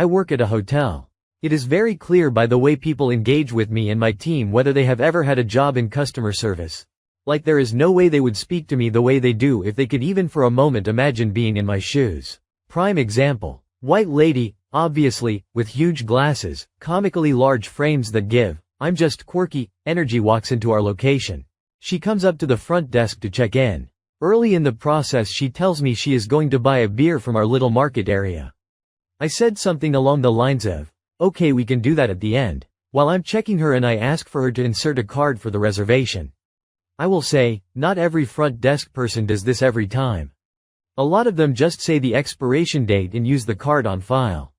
I work at a hotel. It is very clear by the way people engage with me and my team whether they have ever had a job in customer service. Like there is no way they would speak to me the way they do if they could even for a moment imagine being in my shoes. Prime example. White lady, obviously, with huge glasses, comically large frames that give, I'm just quirky, energy walks into our location. She comes up to the front desk to check in. Early in the process she tells me she is going to buy a beer from our little market area. I said something along the lines of, okay, we can do that at the end, while I'm checking her and I ask for her to insert a card for the reservation. I will say, not every front desk person does this every time. A lot of them just say the expiration date and use the card on file.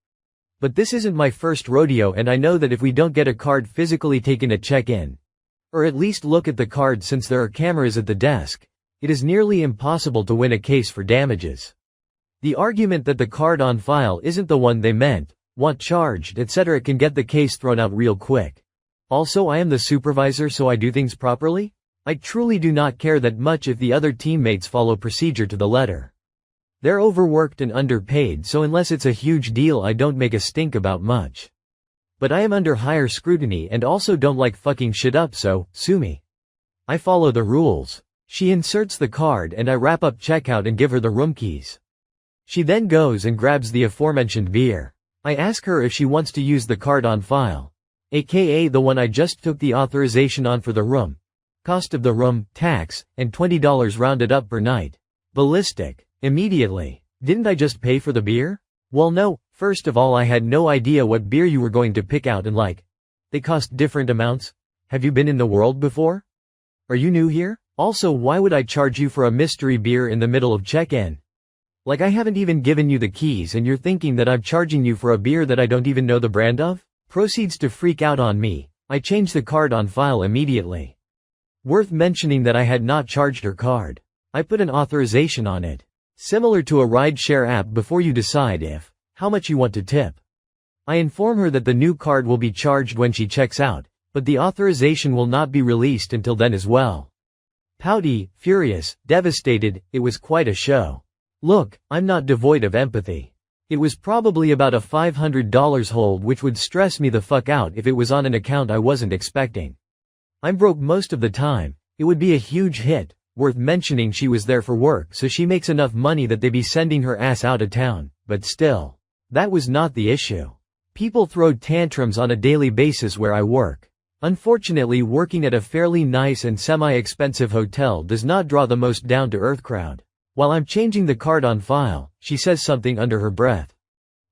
But this isn't my first rodeo and I know that if we don't get a card physically taken at check-in, or at least look at the card since there are cameras at the desk, it is nearly impossible to win a case for damages. The argument that the card on file isn't the one they meant, want charged, etc. can get the case thrown out real quick. Also, I am the supervisor, so I do things properly? I truly do not care that much if the other teammates follow procedure to the letter. They're overworked and underpaid, so unless it's a huge deal I don't make a stink about much. But I am under higher scrutiny and also don't like fucking shit up, so, sue me. I follow the rules. She inserts the card and I wrap up checkout and give her the room keys. She then goes and grabs the aforementioned beer. I ask her if she wants to use the card on file, aka the one I just took the authorization on for the room. Cost of the room, tax, and $20 rounded up per night. Ballistic. Immediately. Didn't I just pay for the beer? Well no, first of all I had no idea what beer you were going to pick out and like. They cost different amounts? Have you been in the world before? Are you new here? Also, why would I charge you for a mystery beer in the middle of check-in? Like I haven't even given you the keys and you're thinking that I'm charging you for a beer that I don't even know the brand of? Proceeds to freak out on me. I change the card on file immediately. Worth mentioning that I had not charged her card. I put an authorization on it. Similar to a ride-share app before you decide how much you want to tip. I inform her that the new card will be charged when she checks out, but the authorization will not be released until then as well. Pouty, furious, devastated, it was quite a show. Look, I'm not devoid of empathy. It was probably about a $500 hold which would stress me the fuck out if it was on an account I wasn't expecting. I'm broke most of the time, it would be a huge hit. Worth mentioning she was there for work so she makes enough money that they be sending her ass out of town, but still. That was not the issue. People throw tantrums on a daily basis where I work. Unfortunately, working at a fairly nice and semi-expensive hotel does not draw the most down-to-earth crowd. While I'm changing the card on file, she says something under her breath.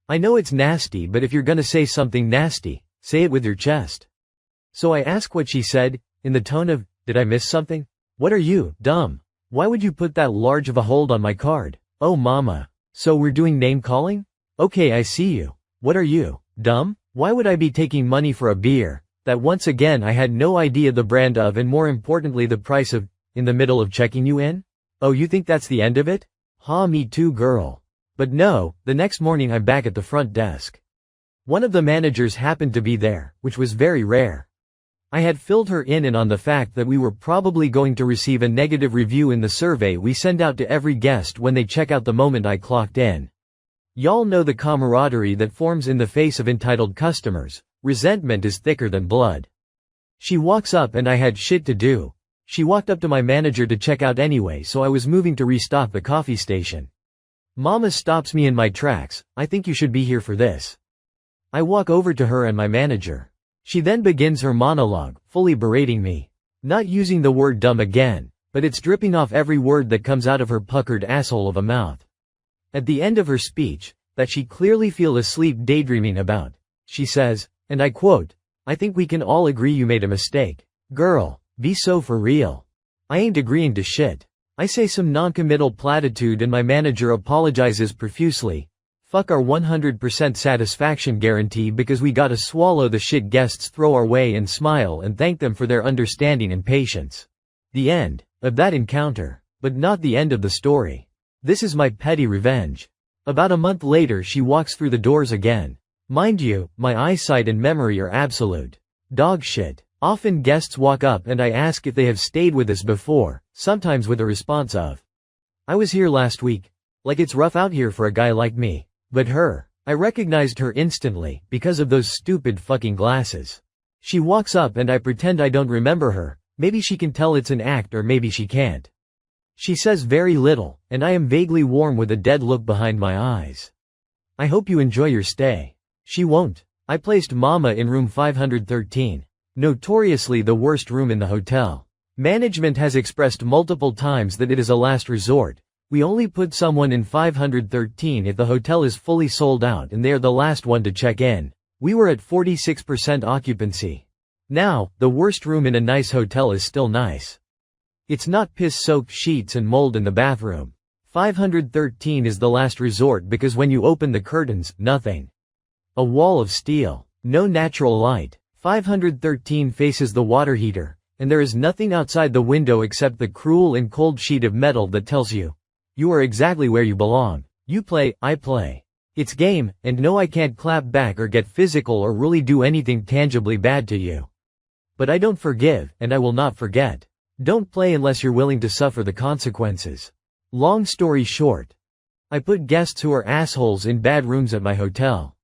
I know it's nasty, but if you're gonna say something nasty, say it with your chest. So I ask what she said, in the tone of, did I miss something? What are you, dumb? Why would you put that large of a hold on my card? Oh mama. So we're doing name calling? Okay, I see you. What are you, dumb? Why would I be taking money for a beer that once again I had no idea the brand of and more importantly the price of, in the middle of checking you in? Oh, you think that's the end of it? Ha, me too, girl. But no, the next morning I'm back at the front desk. One of the managers happened to be there, which was very rare. I had filled her in on the fact that we were probably going to receive a negative review in the survey we send out to every guest when they check out the moment I clocked in. Y'all know the camaraderie that forms in the face of entitled customers. Resentment is thicker than blood. She walks up and I had shit to do. She walked up to my manager to check out anyway, so I was moving to restock the coffee station. Mama stops me in my tracks. I think you should be here for this. I walk over to her and my manager. She then begins her monologue, fully berating me. Not using the word dumb again, but it's dripping off every word that comes out of her puckered asshole of a mouth. At the end of her speech, that she clearly fell asleep daydreaming about, she says, and I quote, I think we can all agree you made a mistake. Girl, be so for real. I ain't agreeing to shit. I say some non-committal platitude and my manager apologizes profusely. Fuck our 100% satisfaction guarantee because we gotta swallow the shit guests throw our way and smile and thank them for their understanding and patience. The end of that encounter, but not the end of the story. This is my petty revenge. About a month later she walks through the doors again. Mind you, my eyesight and memory are absolute dog shit. Often guests walk up and I ask if they have stayed with us before, sometimes with a response of, I was here last week. Like it's rough out here for a guy like me. But her I recognized her instantly, because of those stupid fucking glasses. She walks up and I pretend I don't remember her. Maybe she can tell it's an act or maybe she can't. She says very little, and I am vaguely warm with a dead look behind my eyes. I hope you enjoy your stay. She won't. I placed Mama in room 513. Notoriously the worst room in the hotel. Management has expressed multiple times that it is a last resort. We only put someone in 513 if the hotel is fully sold out and they are the last one to check in. We were at 46% occupancy. Now, the worst room in a nice hotel is still nice. It's not piss-soaked sheets and mold in the bathroom. 513 is the last resort because when you open the curtains, nothing. A wall of steel. No natural light. 513 faces the water heater, and there is nothing outside the window except the cruel and cold sheet of metal that tells you, you are exactly where you belong. You play, I play. It's game, and no I can't clap back or get physical or really do anything tangibly bad to you. But I don't forgive, and I will not forget. Don't play unless you're willing to suffer the consequences. Long story short. I put guests who are assholes in bad rooms at my hotel.